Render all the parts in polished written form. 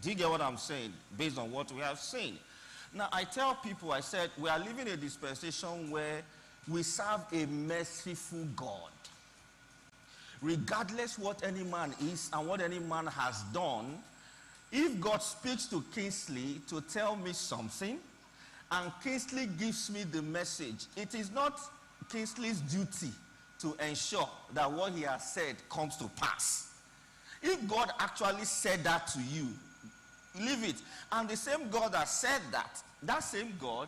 Do you get what I'm saying? Based on what we have seen. Now, I tell people, I said, we are living a dispensation where we serve a merciful God. Regardless what any man is and what any man has done, if God speaks to Kingsley to tell me something, and Kingsley gives me the message, it is not Kingsley's duty to ensure that what he has said comes to pass. If God actually said that to you, leave it. And the same God that said that, that same God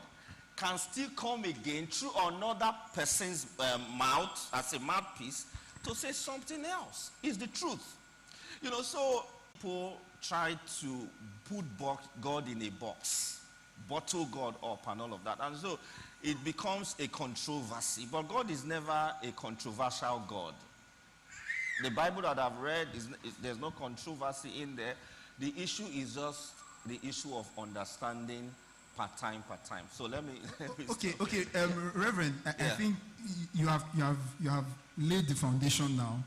can still come again through another person's mouth as a mouthpiece to say something else. It's the truth. You know, so people try to put God in a box, bottle God up and all of that. And so it becomes a controversy. But God is never a controversial God. The Bible that I've read, there's no controversy in there. The issue is just the issue of understanding part time. So let me okay. Reverend, I think you have laid the foundation now.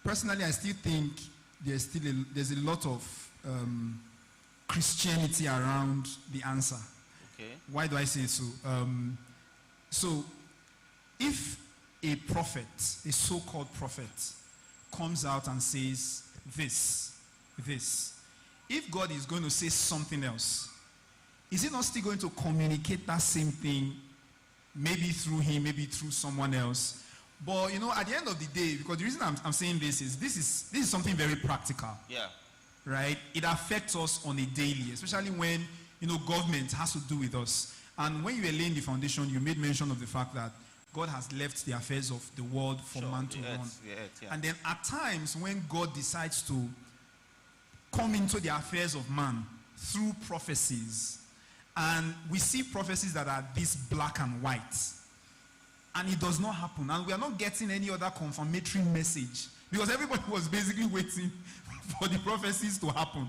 Personally, I still think there's a lot of Christianity around the answer. Okay. Why do I say so? So if a prophet, a so-called prophet, comes out and says this, if God is going to say something else, is he not still going to communicate that same thing, maybe through him, maybe through someone else? But you know, at the end of the day, because the reason I'm saying this is something very practical. Yeah. Right? It affects us on a daily, especially when, you know, government has to do with us. And when you were laying the foundation, you made mention of the fact that God has left the affairs of the world for man to run. Yeah. And then at times when God decides to come into the affairs of man through prophecies, and we see prophecies that are this black and white, and it does not happen, and we are not getting any other confirmatory message, because everybody was basically waiting for the prophecies to happen,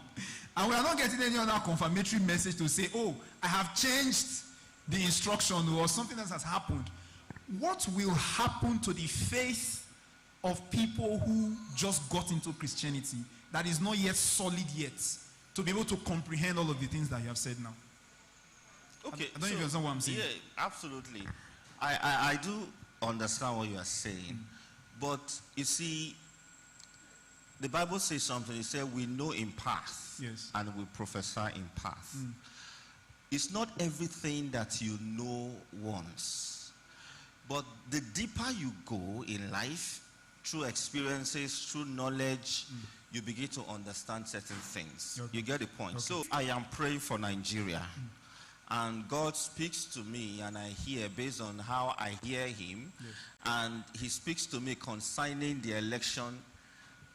and we are not getting any other confirmatory message to say, oh, I have changed the instruction or something else has happened. What will happen to the faith of people who just got into Christianity that is not yet solid yet to be able to comprehend all of the things that you have said now? Okay, I don't know if you understand what I'm saying. Yeah, absolutely. I do understand what you are saying. But you see, the Bible says something. It says we know in part, yes, and we prophesy in part. It's not everything that you know once. But the deeper you go in life, through experiences, through knowledge, you begin to understand certain things. Okay. You get the point. Okay. So I am praying for Nigeria. And God speaks to me, and I hear based on how I hear him. Yes. And he speaks to me concerning the election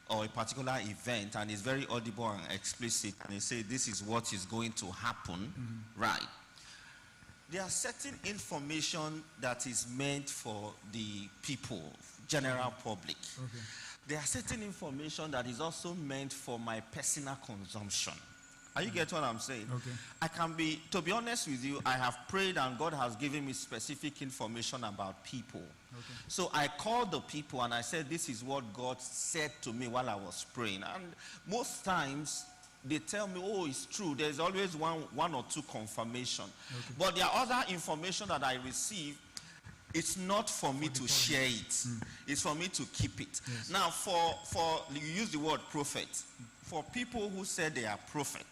or a particular event, and it's very audible and explicit. And he said, this is what is going to happen. Right. There are certain information that is meant for the people, general public. Okay. There are certain information that is also meant for my personal consumption. Are you get what I'm saying? Okay. I can be, to be honest with you, I have prayed and God has given me specific information about people. Okay. So I called the people and I said, this is what God said to me while I was praying. And most times, they tell me, oh, it's true. There's always one or two confirmation. Okay. But there are other information that I receive. It's not for me to share it. It's for me to keep it. Yes. Now, for you use the word prophet. For people who say they are prophet,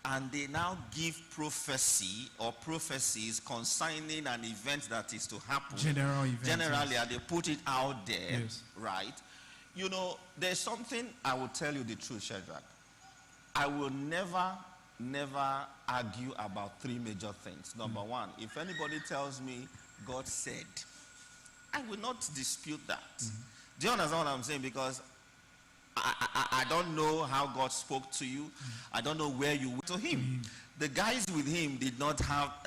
and they now give prophecy or prophecies concerning an event that is to happen. General event. Generally, yes. And they put it out there, yes. Right? You know, there's something I will tell you the truth, Shadrach. I will never argue about three major things. Number one, if anybody tells me God said, I will not dispute that. Do you understand what I'm saying? Because I don't know how God spoke to you. I don't know where you went to him. The guys with him did not have